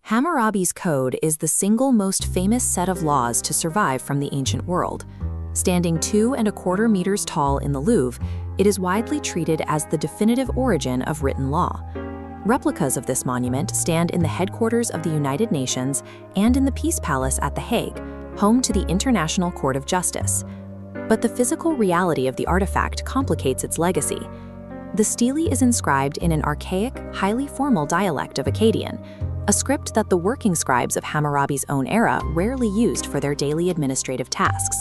Hammurabi's Code is the single most famous set of laws to survive from the ancient world. Standing 2¼ meters tall in the Louvre, it is widely treated as the definitive origin of written law. Replicas of this monument stand in the headquarters of the United Nations and in the Peace Palace at The Hague, home to the International Court of Justice. But the physical reality of the artifact complicates its legacy. The stele is inscribed in an archaic, highly formal dialect of Akkadian, a script that the working scribes of Hammurabi's own era rarely used for their daily administrative tasks.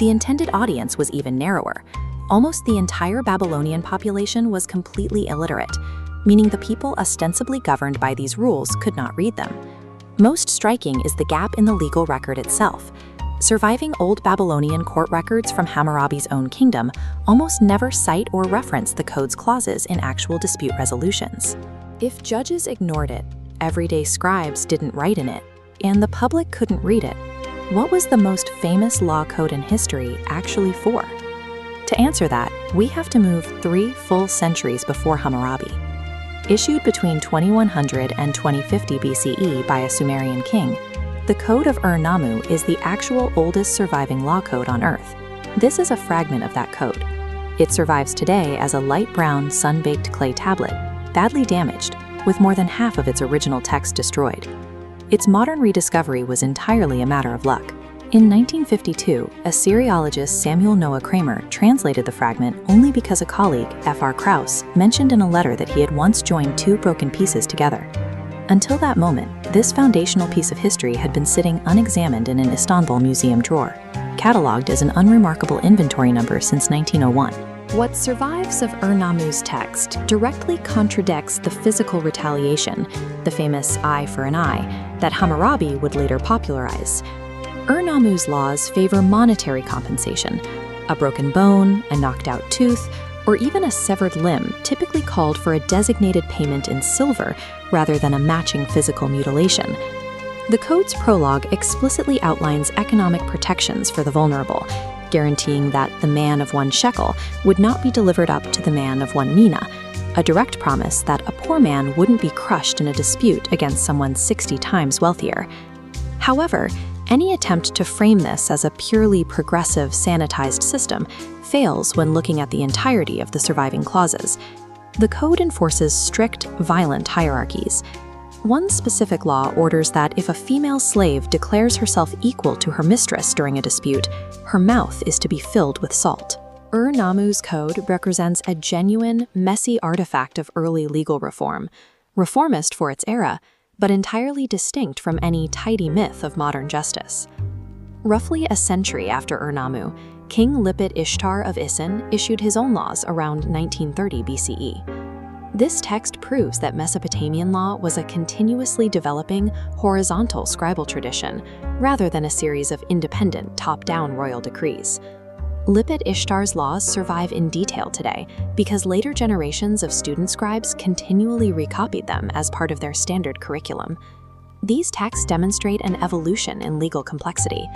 The intended audience was even narrower. Almost the entire Babylonian population was completely illiterate, meaning the people ostensibly governed by these rules could not read them. Most striking is the gap in the legal record itself. Surviving Old Babylonian court records from Hammurabi's own kingdom almost never cite or reference the code's clauses in actual dispute resolutions. If judges ignored it, everyday scribes didn't write in it, and the public couldn't read it, what was the most famous law code in history actually for? To answer that, we have to move 3 full centuries before Hammurabi. Issued between 2100 and 2050 B.C.E. by a Sumerian king, the Code of Ur-Nammu is the actual oldest surviving law code on Earth. This is a fragment of that code. It survives today as a light brown, sun-baked clay tablet, badly damaged, with more than half of its original text destroyed. Its modern rediscovery was entirely a matter of luck. In 1952, Assyriologist Samuel Noah Kramer translated the fragment only because a colleague, F.R. Krauss, mentioned in a letter that he had once joined 2 broken pieces together. Until that moment, this foundational piece of history had been sitting unexamined in an Istanbul museum drawer, catalogued as an unremarkable inventory number since 1901. What survives of Ur-Nammu's text directly contradicts the physical retaliation, the famous eye for an eye, that Hammurabi would later popularize. Ur-Nammu's laws favor monetary compensation. A broken bone, a knocked-out tooth, or even a severed limb typically called for a designated payment in silver rather than a matching physical mutilation. The code's prologue explicitly outlines economic protections for the vulnerable, guaranteeing that the man of 1 shekel would not be delivered up to the man of 1 mina, a direct promise that a poor man wouldn't be crushed in a dispute against someone 60 times wealthier. However, any attempt to frame this as a purely progressive, sanitized system fails when looking at the entirety of the surviving clauses. The code enforces strict, violent hierarchies. One specific law orders that if a female slave declares herself equal to her mistress during a dispute, her mouth is to be filled with salt. Ur-Nammu's code represents a genuine, messy artifact of early legal reform, reformist for its era, but entirely distinct from any tidy myth of modern justice. Roughly a century after Ur-Nammu, King Lipit-Ishtar of Isin issued his own laws around 1930 B.C.E. This text proves that Mesopotamian law was a continuously developing, horizontal scribal tradition, rather than a series of independent, top-down royal decrees. Lipit-Ishtar's laws survive in detail today because later generations of student scribes continually recopied them as part of their standard curriculum. These texts demonstrate an evolution in legal complexity.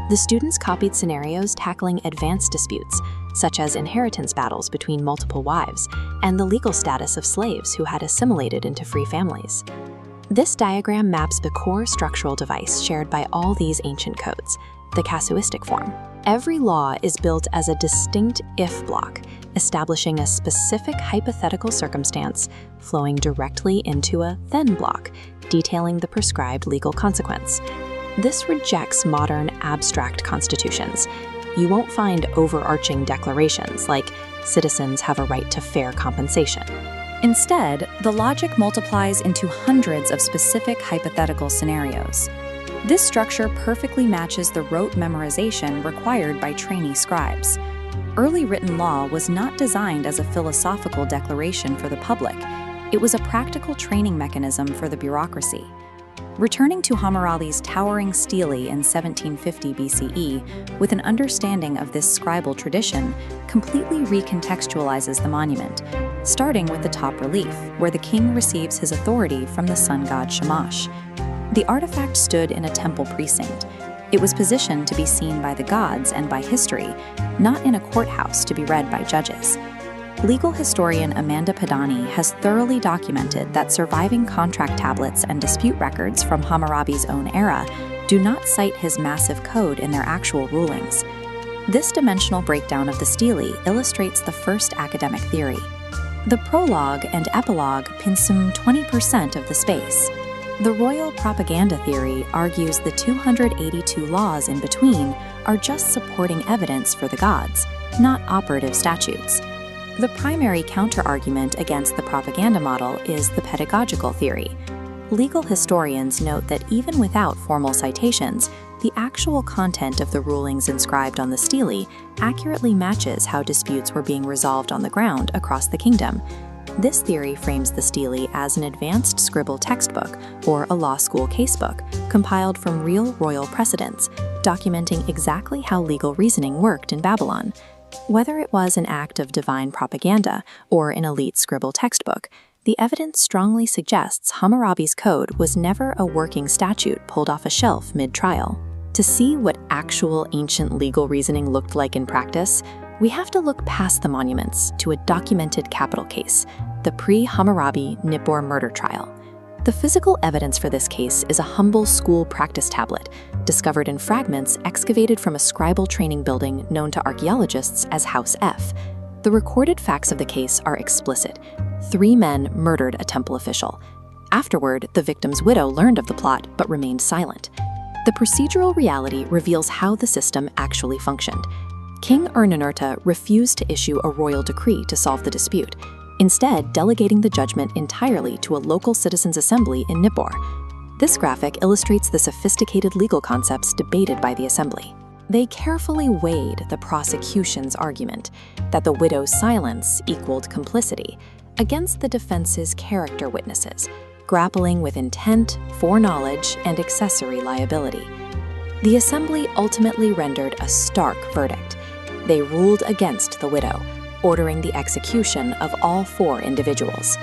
The students copied scenarios tackling advanced disputes, such as inheritance battles between multiple wives, and the legal status of slaves who had assimilated into free families. This diagram maps the core structural device shared by all these ancient codes, the casuistic form. Every law is built as a distinct if block, establishing a specific hypothetical circumstance, flowing directly into a then block, detailing the prescribed legal consequence. This rejects modern abstract constitutions. You won't find overarching declarations like citizens have a right to fair compensation. Instead, the logic multiplies into hundreds of specific hypothetical scenarios. This structure perfectly matches the rote memorization required by trainee scribes. Early written law was not designed as a philosophical declaration for the public. It was a practical training mechanism for the bureaucracy. Returning to Hammurabi's towering stele in 1750 B.C.E. with an understanding of this scribal tradition completely recontextualizes the monument, starting with the top relief, where the king receives his authority from the sun god Shamash. The artifact stood in a temple precinct. It was positioned to be seen by the gods and by history, not in a courthouse to be read by judges. Legal historian Amanda Padani has thoroughly documented that surviving contract tablets and dispute records from Hammurabi's own era do not cite his massive code in their actual rulings. This dimensional breakdown of the stele illustrates the first academic theory. The prologue and epilogue consume 20% of the space. The royal propaganda theory argues the 282 laws in between are just supporting evidence for the gods, not operative statutes. The primary counterargument against the propaganda model is the pedagogical theory. Legal historians note that even without formal citations, the actual content of the rulings inscribed on the stele accurately matches how disputes were being resolved on the ground across the kingdom. This theory frames the stele as an advanced scribal textbook or a law school casebook compiled from real royal precedents, documenting exactly how legal reasoning worked in Babylon. Whether it was an act of divine propaganda or an elite scribal textbook, the evidence strongly suggests Hammurabi's code was never a working statute pulled off a shelf mid-trial. To see what actual ancient legal reasoning looked like in practice, we have to look past the monuments to a documented capital case, the pre-Hammurabi Nippur Murder Trial. The physical evidence for this case is a humble school practice tablet, discovered in fragments excavated from a scribal training building known to archaeologists as House F. The recorded facts of the case are explicit. 3 men murdered a temple official. Afterward, the victim's widow learned of the plot but remained silent. The procedural reality reveals how the system actually functioned. King Ur-Nammu refused to issue a royal decree to solve the dispute, instead delegating the judgment entirely to a local citizens' assembly in Nippur. This graphic illustrates the sophisticated legal concepts debated by the assembly. They carefully weighed the prosecution's argument that the widow's silence equaled complicity against the defense's character witnesses, grappling with intent, foreknowledge, and accessory liability. The assembly ultimately rendered a stark verdict. They ruled against the widow, ordering the execution of all 4 individuals.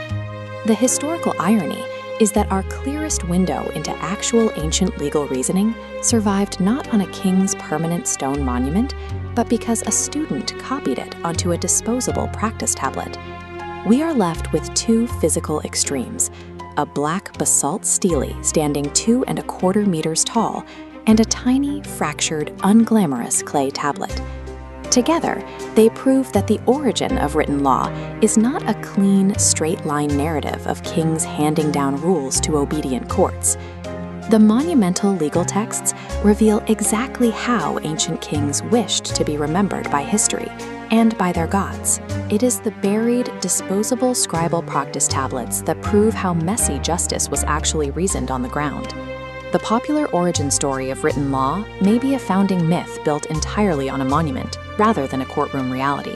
The historical irony is that our clearest window into actual ancient legal reasoning survived not on a king's permanent stone monument, but because a student copied it onto a disposable practice tablet. We are left with 2 physical extremes: a black basalt stele standing 2¼ meters tall, and a tiny, fractured, unglamorous clay tablet. Together, they prove that the origin of written law is not a clean, straight-line narrative of kings handing down rules to obedient courts. The monumental legal texts reveal exactly how ancient kings wished to be remembered by history and by their gods. It is the buried, disposable scribal practice tablets that prove how messy justice was actually reasoned on the ground. The popular origin story of written law may be a founding myth built entirely on a monument, rather than a courtroom reality.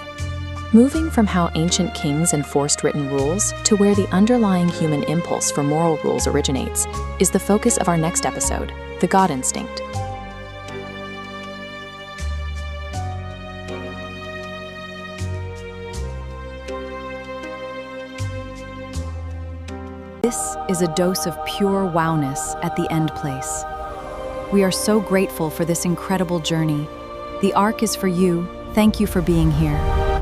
Moving from how ancient kings enforced written rules to where the underlying human impulse for moral rules originates is the focus of our next episode, the God instinct. This is a dose of pure wowness at the end place. We are so grateful for this incredible journey. The arc is for you. Thank you for being here.